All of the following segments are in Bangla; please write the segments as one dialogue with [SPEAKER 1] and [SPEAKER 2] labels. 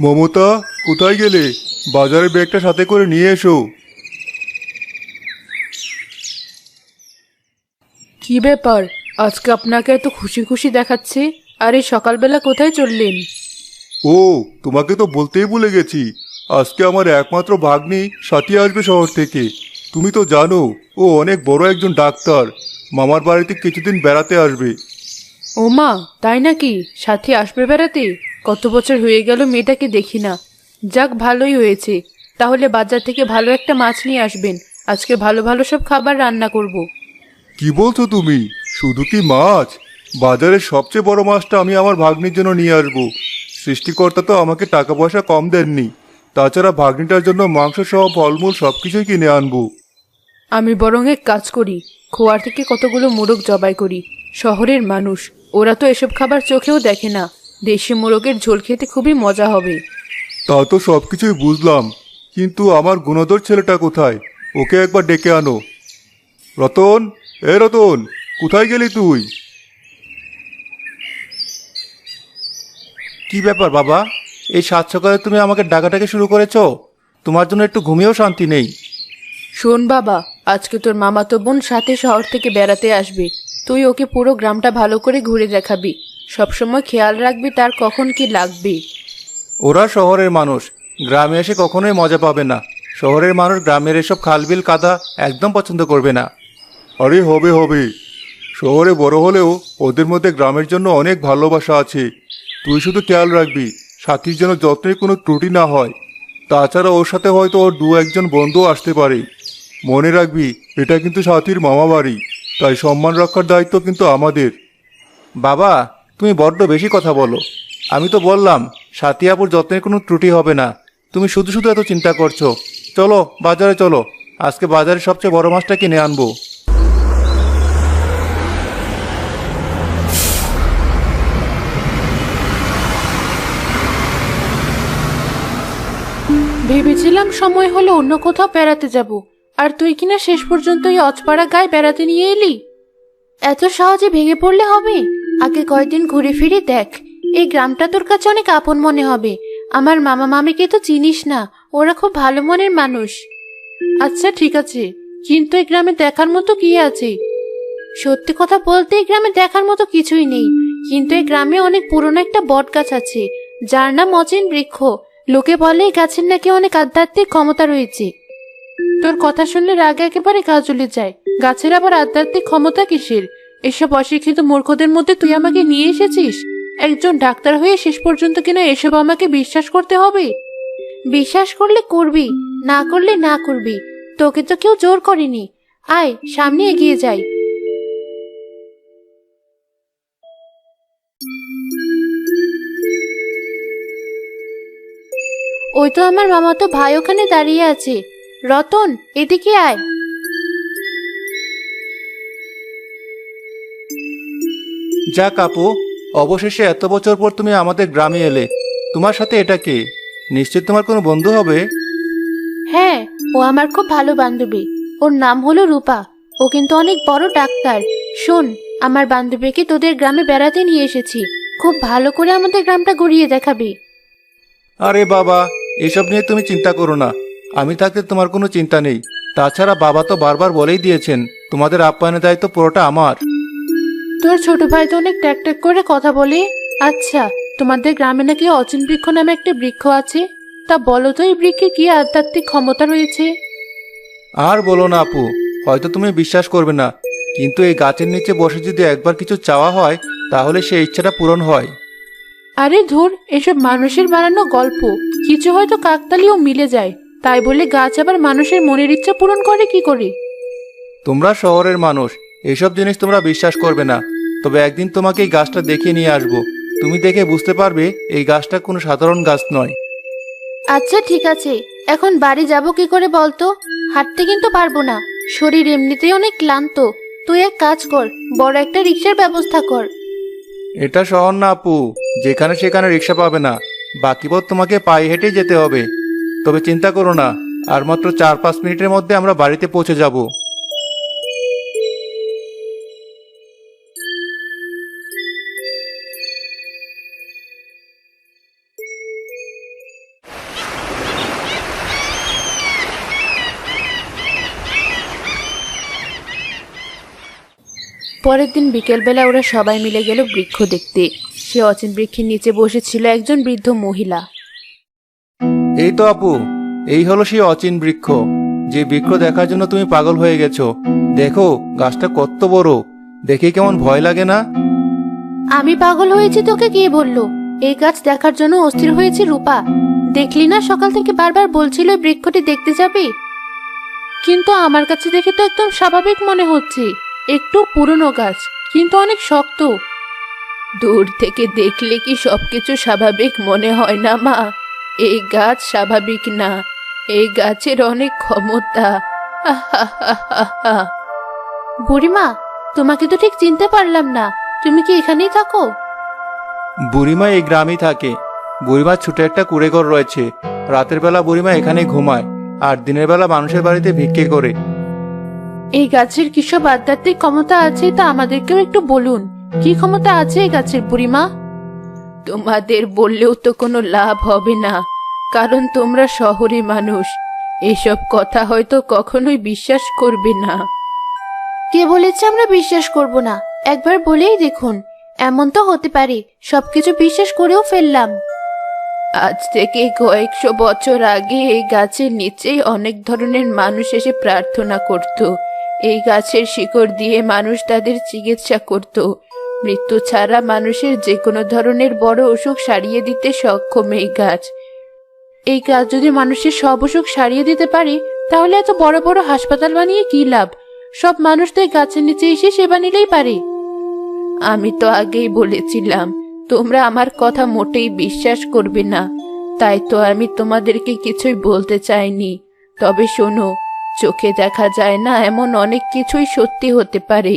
[SPEAKER 1] মমতা, কোথায় গেলে? বাজারের ব্যাগটা সাথে করে নিয়ে এসো।
[SPEAKER 2] কি ব্যাপার, আজকে আপনাকে এত খুশি খুশি দেখাচ্ছে? আর এই সকালবেলা কোথায় চললেন?
[SPEAKER 1] ও, তোমাকে তো বলতেই ভুলে গেছি। আজকে আমার একমাত্র ভাগ্নি সাথী আসবে শহর থেকে। তুমি তো জানো ও অনেক বড় একজন ডাক্তার। মামার বাড়িতে কিছুদিন বেড়াতে আসবে।
[SPEAKER 2] ও মা, তাই নাকি? সাথী আসবে বেড়াতে? কত বছর হয়ে গেল মেয়েটাকে দেখি না। যাক, ভালোই হয়েছে। তাহলে বাজার থেকে ভালো একটা মাছ নিয়ে আসবেন। আজকে ভালো ভালো সব খাবার রান্না করব।
[SPEAKER 1] কি বলছো তুমি? শুধু কি মাছ? বাজারের সবচেয়ে বড় মাছটা আমি আমার ভাগ্নির জন্য নিয়ে আসবো। সৃষ্টিকর্তা তো আমাকে টাকা পয়সা কম দেননি। তাছাড়া ভাগ্নিটার জন্য মাংস সহ ফলমূল সবকিছুই কিনে আনবো।
[SPEAKER 2] আমি বরং এক কাজ করি, খোয়ার থেকে কতগুলো মোরগ জবাই করি। শহরের মানুষ, ওরা তো এসব খাবার চোখেও দেখে না। দেশি মোরগের ঝোল খেতে খুবই মজা হবে।
[SPEAKER 1] তা তো সবকিছুই বুঝলাম, কিন্তু আমার গুণধর ছেলেটা কোথায়? ওকে একবার ডেকে আনো। রতন, এ রতন, কোথায় গেলি তুই?
[SPEAKER 3] কি ব্যাপার বাবা? এই সাত সকালে তুমি আমাকে ডাকাটাকি শুরু করেছো? তোমার জন্য একটু ঘুমিয়েও শান্তি নেই।
[SPEAKER 2] শোন বাবা, আজকে তোর মামাতো বোন সাথে শহর থেকে বেড়াতে আসবে। তুই ওকে পুরো গ্রামটা ভালো করে ঘুরে দেখাবি। সবসময় খেয়াল রাখবি তার কখন কি লাগবে।
[SPEAKER 3] ওরা শহরের মানুষ, গ্রামে এসে কখনোই মজা পাবে না। শহরের মানুষ গ্রামের এসব খালবিল কাদা একদম পছন্দ করবে না।
[SPEAKER 1] আরে হবে হবে, শহরে বড় হলেও ওদের মধ্যে গ্রামের জন্য অনেক ভালোবাসা আছে। তুই শুধু খেয়াল রাখবি সাথীর যেন যত্নের কোনো ত্রুটি না হয়। তাছাড়া ওর সাথে হয়তো ওর দু একজন বন্ধুও আসতে পারে। মনে রাখবি, এটা কিন্তু সাথীর মামা বাড়ি, তাই সম্মান রক্ষার দায়িত্ব কিন্তু আমাদের।
[SPEAKER 3] বাবা, তুমি বড্ড বেশি কথা বলো। আমি তো বললাম সাথী আপুর যত্নের কোনো ত্রুটি হবে না। তুমি শুধু শুধু এত চিন্তা করছো। চলো বাজারে চলো, আজকে বাজারে সবচেয়ে বড় মাছটা কিনে আনবো।
[SPEAKER 2] ভেবেছিলাম সময় হলে অন্য কোথাও বেড়াতে যাব, আর তুই কিনা শেষ পর্যন্ত এই অজপাড়া গায়ে বেড়াতে নিয়ে এলি। এত সহজে ভেঙে পড়লে হবে? আগে কয়েকদিন ঘুরে ফিরে দেখ। এই গ্রামটা তোর কাছে অনেক আপন মনে হবে। আমার মামা মামিকে তো চিনিস না, ওরা খুব ভালো মনের মানুষ। আচ্ছা ঠিক আছে, কিন্তু এই গ্রামে দেখার মতো কি আছে? সত্যি কথা বলতে এই গ্রামে দেখার মতো কিছুই নেই। কিন্তু এই গ্রামে অনেক পুরনো একটা বট গাছ আছে, যার নাম অচিন বৃক্ষ। লোকে বলে এই গাছের নাকি অনেক আধ্যাত্মিক ক্ষমতা রয়েছে। তোর কথা শুনলে রাগে একেবারে গা জ্বলে যায়। গাছের আবার আধ্যাত্মিক ক্ষমতা কিসের? এসব অশিক্ষিত মূর্খদের মধ্যে তুই আমাকে নিয়ে এসেছিস। একজন ডাক্তার হয়ে শেষ পর্যন্ত কিনা এসব আমাকে বিশ্বাস করতে হবে? বিশ্বাস করলে করবি, না করলে না করবি। তোকে তো কেউ জোর করেনি। আয়, সামনে এগিয়ে যাই। ওই তো আমার মামাতো ভাই ওখানে দাঁড়িয়ে আছে। রতন, এদিকে আয়।
[SPEAKER 3] যাক আপু, অবশেষে এত বছর পর তুমি আমাদের গ্রামে এলে। তোমার সাথে এটা কে? নিশ্চয় তোমার কোনো বন্ধু হবে।
[SPEAKER 2] হ্যাঁ, ও আমার খুব ভালো বান্ধবী। ওর নাম হলো রূপা। ও কিন্তু অনেক বড় ডাক্তার। শোন, আমার বান্ধবীকে তোদের গ্রামে বেড়াতে নিয়ে এসেছি। খুব ভালো করে আমাদের গ্রামটা ঘুরিয়ে দেখাবি।
[SPEAKER 3] আরে বাবা, এসব নিয়ে তুমি চিন্তা করো না। আমি থাকতে তোমার কোনো চিন্তা নেই। তাছাড়া বাবা তো বারবার বলেই দিয়েছেন তোমাদের আপ্যায়নের দায়িত্ব পুরোটা আমার।
[SPEAKER 2] তোর ছোট ভাই তো অনেক ট্যাক ট্যাক করে কথা বলে। আচ্ছা, তোমাদের গ্রামে নাকি অচিন বৃক্ষ নামে একটা বৃক্ষ আছে। তা বলো তো, এই বৃক্ষে কি আধ্যাত্মিক ক্ষমতা রয়েছে?
[SPEAKER 3] আর বলো না আপু, হয়তো তুমি বিশ্বাস করবে না, কিন্তু এই গাছের নিচে বসে যদি একবার কিছু চাওয়া হয়, তাহলে সেই ইচ্ছাটা পূরণ হয়।
[SPEAKER 2] আরে ধুর, এসব মানুষের বানানো গল্প। কিছু হয়তো কাকতালীয় মিলে যায়। তাই বলে গাছ আবার মানুষের মনের ইচ্ছা পূরণ করে কি করে?
[SPEAKER 3] তোমরা শহরের মানুষ, এসব জিনিস তোমরা বিশ্বাস করবে না। তবে একদিন তোমাকে এই গাছটা দেখিয়ে নিয়ে আসবো। তুমি দেখে বুঝতে পারবে এই গাছটা কোনো সাধারণ গাছ নয়।
[SPEAKER 2] আচ্ছা ঠিক আছে, এখন বাড়ি যাব কি করে বলতো? হাঁটতে কিন্তু পারবো না। শরীর এমনিতেই অনেক ক্লান্ত। তুই এক কাজ কর, বড় একটা রিক্সার ব্যবস্থা কর।
[SPEAKER 3] এটা শহর না আপু, যেখানে সেখানে রিক্সা পাবে না। বাকি পথ তোমাকে পায়ে হেঁটেই যেতে হবে। তবে চিন্তা করো না, আর মাত্র 4-5 মিনিটের মধ্যে আমরা বাড়িতে পৌঁছে যাব।
[SPEAKER 2] পরের দিন বিকেলবেলা ওরা সবাই মিলে গেল বৃক্ষ দেখতে। সে অচিন বৃক্ষের নিচে বসেছিল একজন বৃদ্ধ মহিলা।
[SPEAKER 3] এই তো আপু, এই হলো সেই অচিন বৃক্ষ, যে বৃক্ষ দেখার জন্য তুমি পাগল হয়ে গেছো। দেখো গাছটা কত বড়, দেখে কেমন ভয় লাগে না?
[SPEAKER 2] আমি পাগল হয়েছি তোকে কে বললো? এই গাছ দেখার জন্য অস্থির হয়েছে রূপা। দেখলি না সকাল থেকে বারবার বলছিল এই বৃক্ষটি দেখতে যাবি, কিন্তু আমার কাছে দেখে তো একদম স্বাভাবিক মনে হচ্ছে। একটু পুরনো গাছ, কিন্তু অনেক শক্ত। দূর থেকে দেখলে কি সবকিছু স্বাভাবিক মনে হয় না মা? এই গাছ স্বাভাবিক না, এই গাছের অনেক ক্ষমতা। বুড়িমা, তোমাকে তো ঠিক চিনতে পারলাম না, তুমি কি এখানেই থাকো?
[SPEAKER 3] বুড়িমা এই গ্রামেই থাকে। বুড়িমার ছোট একটা কুঁড়েঘর রয়েছে। রাতের বেলা বুড়িমা এখানে ঘুমায়, আর দিনের বেলা মানুষের বাড়িতে ভিক্ষে করে।
[SPEAKER 2] এই গাছের কিসব আধ্যাত্মিক ক্ষমতা আছে তা আমাদেরকেও একটু বলুন। কি ক্ষমতা আছে এই গাছের বুড়িমা? তোমাদের বললেও তো কোনো লাভ হবে না, কারণ তোমরা শহরে মানুষ। এসব কথা হয়তো কখনোই বিশ্বাস করবে না। কে বলেছে আমরা বিশ্বাস করব না? একবার বলেই দেখুন, এমন তো হতে পারে সবকিছু বিশ্বাস করেও ফেললাম। আজ থেকে কয়েকশো বছর আগে এই গাছের নিচেই অনেক ধরনের মানুষ এসে প্রার্থনা করত। এই গাছের শিকড় দিয়ে মানুষ তাদের চিকিৎসা করত। মৃত্যু ছাড়া মানুষের যে কোনো ধরনের বড় অসুখ সারিয়ে দিতে সক্ষম এই গাছ। এই গাছ যদি মানুষের সব অসুখ সারিয়ে দিতে পারে, তাহলে এত বড় বড় হাসপাতাল বানিয়ে কি লাভ? সব মানুষ তো এই গাছের নিচে এসে সেবা নিলেই পারে। আমি তো আগেই বলেছিলাম তোমরা আমার কথা মোটেই বিশ্বাস করবে না, তাই তো আমি তোমাদেরকে কিছুই বলতে চাইনি। তবে শোনো, চোখে দেখা যায় না এমন অনেক কিছুই সত্যি হতে পারে।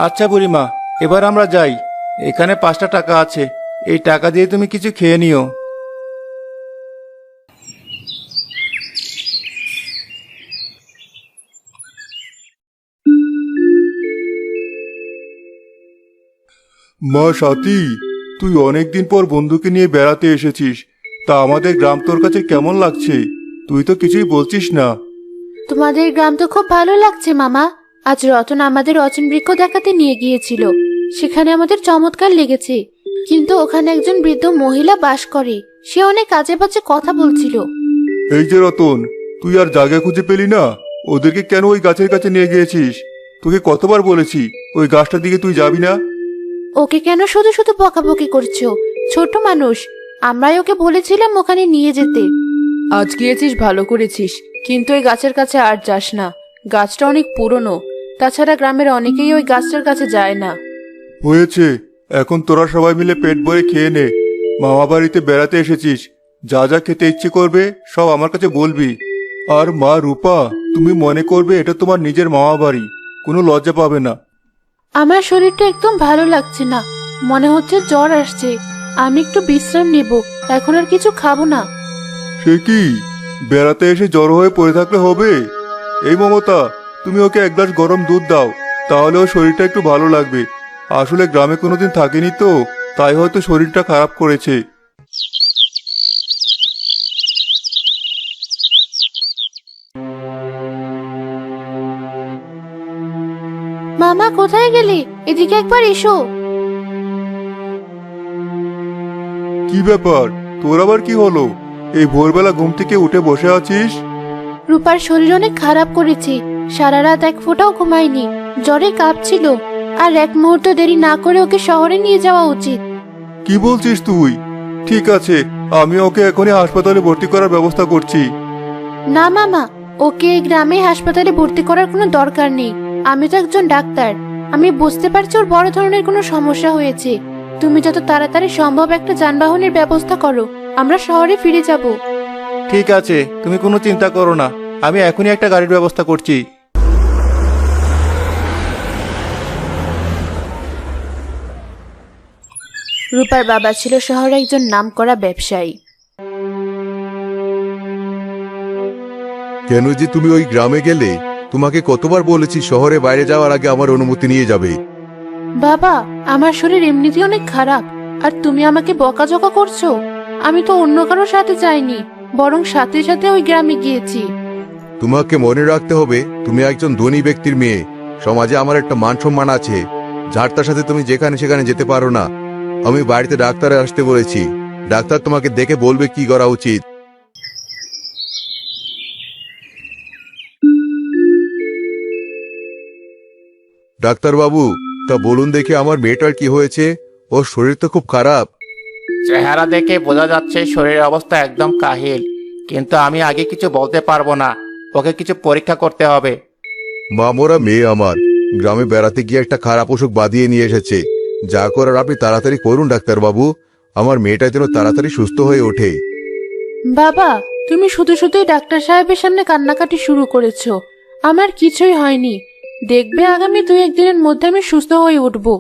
[SPEAKER 3] আচ্ছা বুড়িমা, এবার আমরা যাই। এখানে 5টা টাকা আছে, এই টাকা দিয়ে তুমি কিছু খেয়ে নিও।
[SPEAKER 1] মা সাথী, তুই অনেকদিন পর বন্ধুকে নিয়ে বেড়াতে এসেছিস। তা আমাদের গ্রাম তোর কাছে কেমন লাগছে? তুই তো কিছুই বলছিস না।
[SPEAKER 2] তোমাদের গ্রাম তো খুব ভালো লাগছে মামা। আজ রতন আমাদের অচিন বৃক্ষ দেখাতে নিয়ে গিয়েছিল, সেখানে আমাদের চমৎকার লেগেছে। কিন্তু ওখানে একজন বৃদ্ধ মহিলা বাস করে, সে অনেক আজে বাজে কথা বলছিল।
[SPEAKER 1] এই যে রতন, তুই আর জায়গা খুঁজে পেলি না? ওদেরকে কেন ওই গাছের কাছে নিয়ে গিয়েছিস? তোকে কতবার বলেছি ওই গাছটার দিকে তুই যাবি না।
[SPEAKER 2] ওকে কেন শুধু শুধু বকাবকি করছো? ছোট মানুষ, আমরাই ওকে বলেছিলাম ওখানে নিয়ে যেতে। আজ গিয়েছিস ভালো করেছিস, কিন্তু ওই গাছের কাছে আর যাস না। গাছটা অনেক পুরনো, তাছাড়া গ্রামের অনেকেই ওই গাছটার কাছে যায় না।
[SPEAKER 1] হয়েছে, এখন তোরা সবাই মিলে পেট ভরে খেয়ে নে। মামা বাড়িতে বেড়াতে এসেছিস, যা যা খেতে ইচ্ছে করবে সব আমার কাছে বলবি। আর মা রূপা, তুমি মনে করবে এটা তোমার নিজের মামা বাড়ি, কোনো লজ্জা পাবে না।
[SPEAKER 2] আমার শরীরটা একদম ভালো লাগছে না, মনে হচ্ছে জ্বর আসছে। আমি একটু বিশ্রাম নেব, এখন আর কিছু খাবো না।
[SPEAKER 1] সে কি, বেড়াতে এসে জড়ো হয়ে পড়ে থাকলে হবে? এই মমতা, তুমি ওকে এক গ্লাস গরম দুধ দাও, তাহলে ওর শরীরটা একটু ভালো লাগবে। আসলে গ্রামে কোনোদিন থাকেনি তো, তাই হয়তো শরীরটা খারাপ করেছে।
[SPEAKER 2] মামা কোথায় গেলে? এদিকে একবার এসো।
[SPEAKER 1] কি ব্যাপার, তোর আবার কি হলো? এই ভোরবেলা ঘুম থেকে উঠে বসে আছিস?
[SPEAKER 2] রূপার শরীর অনেক খারাপ করেছে, সারা রাত এক ফোঁটাও ঘুমায়নি, জ্বরে কাঁপছিল। আর এক মুহূর্ত দেরি না করে ওকে শহরে নিয়ে যাওয়া উচিত।
[SPEAKER 1] কি বলছিস তুই? ঠিক আছে, আমি ওকে এখনই হাসপাতালে ভর্তি করার ব্যবস্থা করছি।
[SPEAKER 2] না মামা, ওকে এই গ্রামে হাসপাতালে ভর্তি করার কোনো দরকার নেই। আমি তো একজন ডাক্তার, আমি বুঝতে পারছি ওর বড় ধরনের কোনো সমস্যা হয়েছে। তুমি যত তাড়াতাড়ি সম্ভব একটা যানবাহনের ব্যবস্থা করো, আমরা শহরে ফিরে যাব।
[SPEAKER 3] ঠিক আছে, তুমি কোনো চিন্তা করো না, আমি এখনই একটা গাড়ির ব্যবস্থা করছি।
[SPEAKER 2] রূপার বাবা ছিল শহরে একজন নামকরা ব্যবসায়ী।
[SPEAKER 4] কেন যে তুমি ওই গ্রামে গেলে? তোমাকে কতবার বলেছি শহরে বাইরে যাওয়ার আগে আমার অনুমতি নিয়ে যাবে।
[SPEAKER 2] বাবা, আমার শরীর এমনিতেই অনেক খারাপ, আর তুমি আমাকে বকাঝকা করছো। আমি তো অন্য কারোর সাথে যাইনি, বরং সাথে সাথে ওই গ্রামে গিয়েছি।
[SPEAKER 4] তোমাকে মনে রাখতে হবে তুমি একজন ধনী ব্যক্তির মেয়ে। সমাজে আমার একটা মান সম্মান আছে, যার তার সাথে তুমি যেখানে সেখানে যেতে পারো না। আমি বাড়িতে ডাক্তারে আসতে বলেছি, ডাক্তার তোমাকে দেখে বলবে কি করা উচিত। ডাক্তার বাবু, তা বলুন দেখি আমার মেয়েটার কি হয়েছে? ওর শরীর তো খুব খারাপ।
[SPEAKER 3] চেহারা দেখে বোঝা যাচ্ছে শরীরের অবস্থা একদম কাহিল, কিন্তু আমি আগে কিছু বলতে পারবো না। ওকে কিছু পরীক্ষা করতে হবে।
[SPEAKER 4] মামরা মেয়ে আমার গ্রামে বেড়াতে গিয়ে একটা খারাপ অসুখ বাঁধিয়ে নিয়ে এসেছে। যা করার আপনি তাড়াতাড়ি করুন ডাক্তার বাবু, আমার মেয়েটা যেন তাড়াতাড়ি সুস্থ হয়ে ওঠে।
[SPEAKER 2] বাবা, তুমি শুধু শুধুই ডাক্তার সাহেবের সামনে কান্নাকাটি শুরু করেছো। আমার কিছুই হয়নি। দেখবে আগামী 2-1 দিনের মধ্যে আমি সুস্থ হয়ে উঠবো।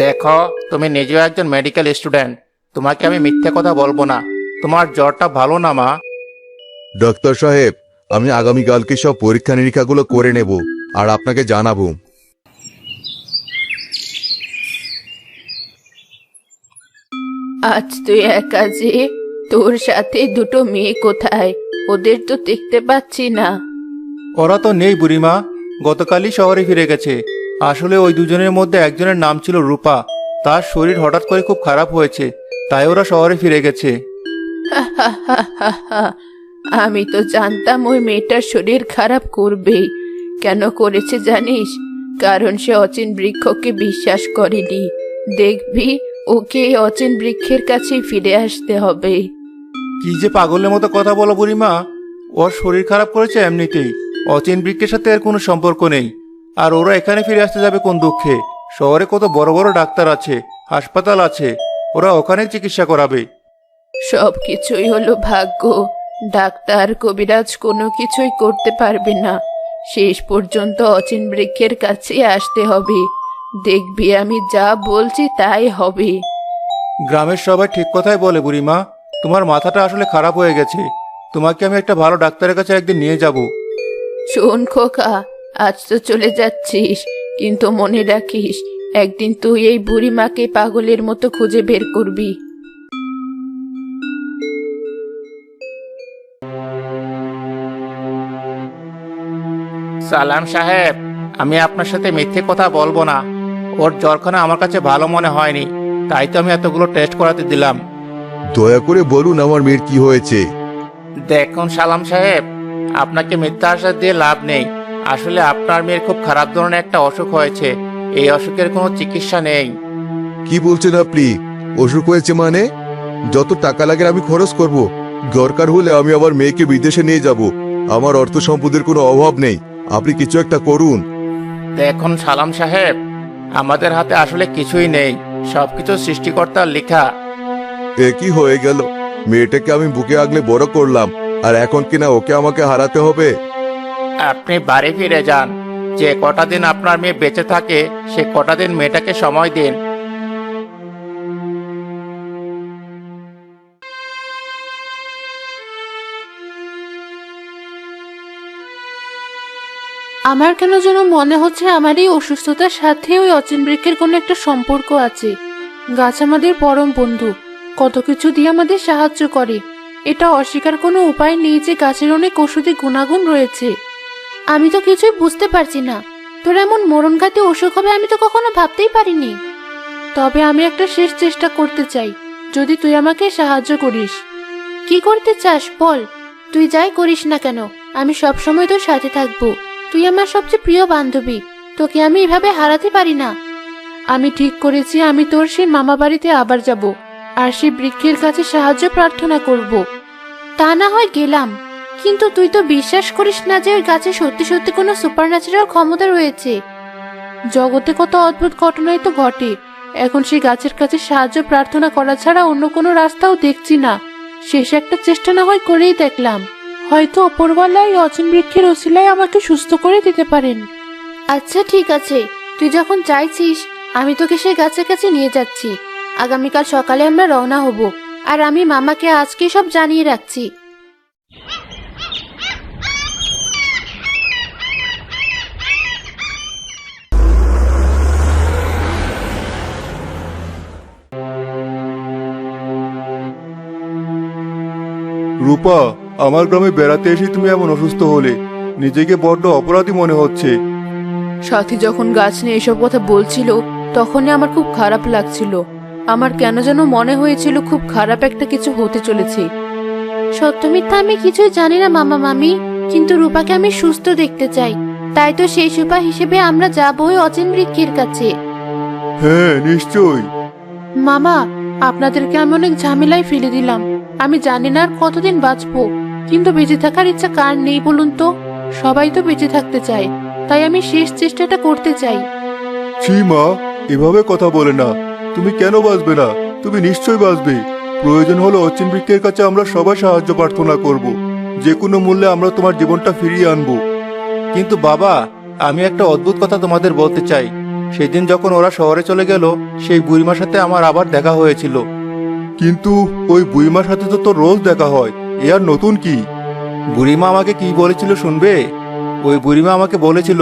[SPEAKER 3] দেখো, তুমি নিজেও একজন মেডিকেল স্টুডেন্ট, তোমাকে আমি মিথ্যে কথা বলবো না। তোমার জ্বরটা ভালো না মা।
[SPEAKER 4] ডাক্তার সাহেব, আমি আগামীকালকে সব পরীক্ষা নিরীক্ষাগুলো করে নেব আর আপনাকে জানাবো।
[SPEAKER 2] আজ তুই একা যে, তোর সাথে দুটো মেয়ে কোথায়? ওদের তো দেখতে পাচ্ছি না।
[SPEAKER 3] ওরা তো নেই বুড়িমা, গতকালই শহরে ফিরে গেছে। আসলে ওই দুজনের মধ্যে একজনের নাম ছিল রূপা। তার শরীর হঠাৎ করে খুব খারাপ হয়েছে, তাই ওরা শহরে ফিরে গেছে।
[SPEAKER 2] আমি তো জানতাম ওই মেয়েটার শরীর খারাপ করবেই। কেন করেছে জানিস? কারণ সে অচিন বৃক্ষকে বিশ্বাস করেনি। দেখবি, ওকে এই অচিন বৃক্ষের কাছেই ফিরে আসতে হবে।
[SPEAKER 3] কি যে পাগলের মতো কথা বলো বুড়িমা! ওর শরীর খারাপ করেছে এমনিতেই, অচিন বৃক্ষের সাথে এর কোনো সম্পর্ক নেই। আর ওরা এখানে ফিরে আসতে যাবে কোন দুঃখে? শহরে কত বড় বড় ডাক্তার আছে, হাসপাতাল আছে, ওরা ওখানে চিকিৎসা করাবে।
[SPEAKER 2] সব কিছুই হলো ভাগ্য। ডাক্তার কবিরাজ কোনো কিছুই করতে পারবে না। শেষ পর্যন্ত অচিন বৃক্ষের কাছে আসতে হবে। দেখবি আমি যা বলছি তাই হবে।
[SPEAKER 3] গ্রামের সবাই ঠিক কথাই বলে বুড়িমা, তোমার মাথাটা আসলে খারাপ হয়ে গেছে। তোমাকে আমি একটা ভালো ডাক্তারের কাছে একদিন নিয়ে যাব।
[SPEAKER 2] শোন খোকা, আজ তো চলে যাচ্ছিস, কিন্তু মনে রাখিস একদিন তুই এই বুড়িমাকে পাগলের মতো খুঁজে বের করবি।
[SPEAKER 3] সালাম সাহেব, আমি আপনার সাথে মিথ্যে কথা বলবো না। ওর জ্বরখানা আমার কাছে ভালো মনে হয়নি, তাই তো আমি এতগুলো টেস্ট করাতে দিলাম।
[SPEAKER 4] দয়া করে বলুন আমার মেয়ের কি হয়েছে।
[SPEAKER 3] দেখুন সালাম সাহেব, আপনাকে মিথ্যা আশ্বাস দিয়ে লাভ নেই। আসলে আপনার মেয়ের খুব খারাপ ধরনের একটা অসুখ হয়েছে। এই অসুখের কোনো চিকিৎসা নেই।
[SPEAKER 4] কি বলছেন আপনি? অসুখ হয়েছে মানে? যত টাকা লাগে আমি খরচ করব। দরকার হলে আমি আমার মেয়েকে বিদেশে নিয়ে যাব। আমার অর্থ সম্পদের কোনো অভাব নেই, আপনি কিছু একটা করুন।
[SPEAKER 3] দেখুন সালাম সাহেব, আমাদের হাতে আসলে কিছুই নেই, সবকিছু সৃষ্টিকর্তার লেখা।
[SPEAKER 4] এ কি হয়ে গেল? মেয়েটাকে আমি বুকে আগলে বড় করলাম, আর এখন কিনা ওকে আমাকে হারাতে হবে?
[SPEAKER 3] আপনি বাড়ি ফিরে যান। যে কটা দিন আপনার মেয়ে বেঁচে থাকে, সে কটা দিন মেয়েটাকে সময় দিন।
[SPEAKER 2] আমার কেন যেন মনে হচ্ছে আমার এই অসুস্থতার সাথে ওই অচিন বৃক্ষের কোনো একটা সম্পর্ক আছে। গাছ আমাদের পরম বন্ধু, কত কিছু দিয়ে আমাদের সাহায্য করে। এটা অস্বীকার কোনো উপায় নেই যে গাছের অনেক ঔষধি গুণাগুণ রয়েছে। আমি তো কিছুই বুঝতে পারছি না। তোর এমন মরণঘাতী অসুখ হবে আমি তো কখনো ভাবতেই পারিনি। তবে আমি একটা শেষ চেষ্টা করতে চাই, যদি তুই আমাকে সাহায্য করিস। কি করতে চাস বল? তুই যাই করিস না কেন, আমি সবসময় তোর সাথে থাকবো। তুই আমার সবচেয়ে প্রিয় বান্ধবী, তোকে আমি এভাবে হারাতে পারি না। আমি ঠিক করেছি আমি তোর সেই মামা বাড়িতে আবার যাব, আর সেই বৃক্ষের কাছে সাহায্য প্রার্থনা করব। তা না হয় গেলাম, কিন্তু তুই তো বিশ্বাস করিস না যে ওই গাছে সত্যি সত্যি কোনো সুপারন্যাচারাল ক্ষমতা রয়েছে। জগতে কত অদ্ভুত ঘটনাই তো ঘটে। এখন সেই গাছের কাছে সাহায্য প্রার্থনা করা ছাড়া অন্য কোনো রাস্তাও দেখছি না। শেষ একটা চেষ্টা না হয় করেই দেখলাম, হয়তো ওপরওয়ালা এই অচিন বৃক্ষের ওসিলায় আমাকে সুস্থ করে দিতে পারেন। আচ্ছা ঠিক আছে, তুই যখন চাইছিস আমি তোকে সেই গাছের কাছে নিয়ে যাচ্ছি। আগামীকাল সকালে আমরা রওনা হব, আর আমি মামাকে আজকে সব জানিয়ে রাখছি।
[SPEAKER 1] রূপা, আমার গ্রামে বেড়াতে এসে তুমি এমন অসুস্থ হলে, নিজেকে বড্ড অপরাধী মনে হচ্ছে।
[SPEAKER 2] সাথী যখন গাছ নিয়ে এসব কথা বলছিল তখনই আমার খুব খারাপ লাগছিল। আমার কেন যেন মনে হয়েছিল খুব খারাপ একটা কিছু হতে চলেছে। সত্য মিথ্যা আমি কিছুই জানি না মামা মামি, কিন্তু রূপাকে আমি সুস্থ দেখতে চাই। তাই তো সেই সুপা হিসেবে আমরা যাবো ওই অচিন বৃক্ষের কাছে।
[SPEAKER 1] হ্যাঁ নিশ্চয়ই।
[SPEAKER 2] মামা, আপনাদেরকে আমি অনেক ঝামেলায় ফেলে দিলাম। আমি জানি না আর কতদিন বাঁচবো, কিন্তু বেঁচে থাকার ইচ্ছা কার নেই বলুন তো? সবাই তো বেঁচে থাকতে চায়, তাই আমি শেষ চেষ্টাটা করতে চাই।
[SPEAKER 1] ছি মা, এভাবে কথা বলে না। তুমি কেন বাঁচবে না? তুমি নিশ্চয়ই বাঁচবে। প্রয়োজন হলে অচিন বৃক্ষের কাছে আমরা সবাই সাহায্য প্রার্থনা করব। যে কোনো মূল্যে আমরা তোমার জীবনটা ফিরিয়ে আনবো।
[SPEAKER 3] কিন্তু বাবা, আমি একটা অদ্ভুত কথা তোমাদের বলতে চাই। সেদিন যখন ওরা শহরে চলে গেল, সেই বুড়িমার সাথে আমার আবার দেখা হয়েছিল।
[SPEAKER 1] কিন্তু ওই বুড়িমার সাথে তো তোর রোজ দেখা হয়, এ আর নতুন কি?
[SPEAKER 3] বুড়িমা আমাকে কি বলেছিল শুনবে? ওই বুড়িমা আমাকে বলেছিল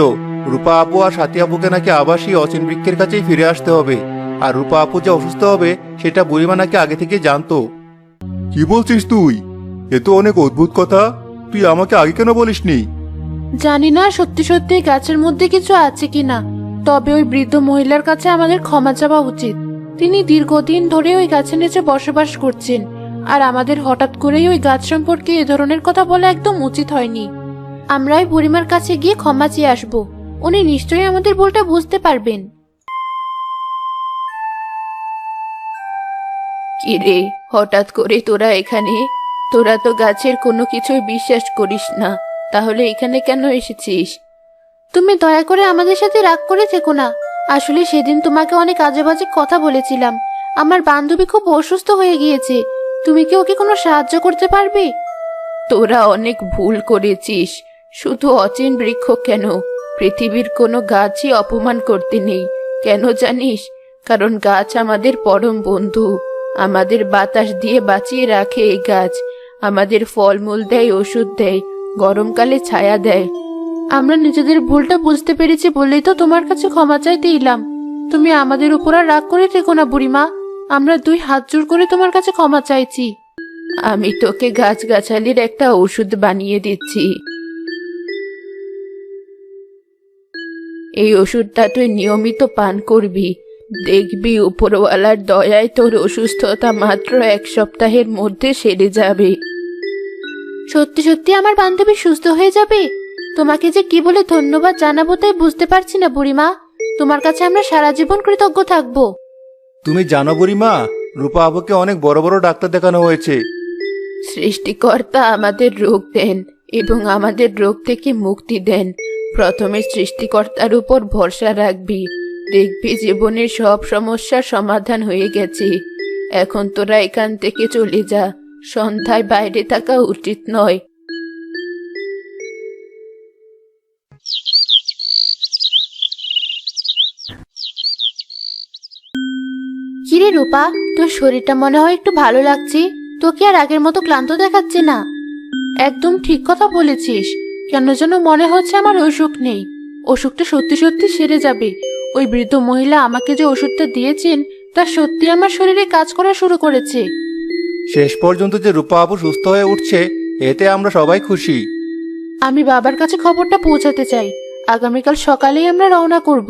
[SPEAKER 3] রূপা আপু আর সাথী আপুকে নাকি আবার সেই অচিন বৃক্ষের কাছেই ফিরে আসতে হবে। আর রূপা আপু যে অসুস্থ হবে সেটা বুড়িমা নাকি আগে থেকে জানতো।
[SPEAKER 1] কি বলছিস তুই? এ তো অনেক অদ্ভুত কথা। তুই আমাকে আগে কেন বলিসনি?
[SPEAKER 2] জানি না সত্যি সত্যি গাছের মধ্যে কিছু আছে কিনা, তবে ওই বৃদ্ধ মহিলার কাছে আমাদের ক্ষমা চাওয়া উচিত। তিনি দীর্ঘদিন ধরে ওই গাছের নিচে বসবাস করছেন, আর আমাদের হঠাৎ করেই ওই গাছ সম্পর্কে এ ধরনের কথা বলা একদম উচিত হয়নি। আমরা ওই বুড়িমার কাছে গিয়ে ক্ষমা চেয়ে আসবো। উনি নিশ্চয়ই আমাদের ভুলটা বুঝতে পারবেন। কিরে, হঠাৎ করে তোরা এখানে? তোরা তো গাছের কোনো কিছুই বিশ্বাস করিস না, তাহলে এখানে কেন এসেছিস? তুমি দয়া করে আমাদের সাথে রাগ করে থেকো না। আসলে সেদিন তোমাকে অনেক আজে বাজে কথা বলেছিলাম। আমার বান্ধবী খুব অসুস্থ হয়ে গিয়েছে। তুমি কি ওকে কোনো সাহায্য করতে পারবে? তোরা অনেক ভুল করেছিস। শুধু অচিন বৃক্ষ কেন, পৃথিবীর কোনো গাছই অপমান করতে নেই। কেন জানিস? কারণ গাছ আমাদের পরম বন্ধু। আমাদের বাতাস দিয়ে বাঁচিয়ে রাখে এই গাছ। আমাদের ফলমূল দেয়, ওষুধ দেয়, গরমকালে ছায়া দেয়। আমরা নিজেদের ভুলটা বুঝতে পেরেছি বলেই তো তোমার কাছে ক্ষমা চাইতে এলাম। তুমি আমাদের উপর আর রাগ করে থেকো না বুড়িমা। আমরা দুই হাত জোড় করে তোমার কাছে ক্ষমা চাইছি। আমি তোকে গাছগাছালির একটা ওষুধ বানিয়ে দিচ্ছি। এই ওষুধটা তুই নিয়মিত পান করবি। দেখবি উপরওয়ালার দয়ায় তোর অসুস্থতা মাত্র 1 সপ্তাহের মধ্যে সেরে যাবে। সত্যি সত্যি আমার বান্ধবী সুস্থ হয়ে যাবে? তোমাকে যে কি বলে ধন্যবাদ জানাবো তাই বুঝতে পারছি না বুড়িমা। তোমার কাছে আমরা সারা জীবন কৃতজ্ঞ থাকবো।
[SPEAKER 3] তুমি জানো বুড়িমা, রূপা আপুকে অনেক বড় বড় ডাক্তার দেখানো হয়েছে।
[SPEAKER 2] সৃষ্টিকর্তা আমাদের রোগ দেন এবং আমাদের রোগ থেকে মুক্তি দেন। প্রথমে সৃষ্টিকর্তার উপর ভরসা রাখবি, দেখবি জীবনের সব সমস্যার সমাধান হয়ে গেছে। এখন তোরা এখান থেকে চলে যা। সন্ধ্যায় বাইরে থাকা উচিত নয়। কিরে রূপা, তোর শরীরটা মনে হয় একটু ভালো লাগছে। তোকে আর আগের মতো ক্লান্ত দেখাচ্ছে না। একদম ঠিক কথা বলেছিস। কেন যেন মনে হচ্ছে আমার অসুখ নেই। অসুখটা সত্যি সত্যি সেরে যাবে। ওই বৃদ্ধ মহিলা আমাকে যে ওষুধটা দিয়েছেন তা সত্যি আমার শরীরে কাজ করা শুরু করেছে।
[SPEAKER 3] শেষ পর্যন্ত যে রূপা আপু সুস্থ হয়ে উঠছে, এতে আমরা সবাই খুশি।
[SPEAKER 2] আমি বাবার কাছে খবরটা পৌঁছাতে চাই। আগামীকাল সকালেই আমরা রওনা করব।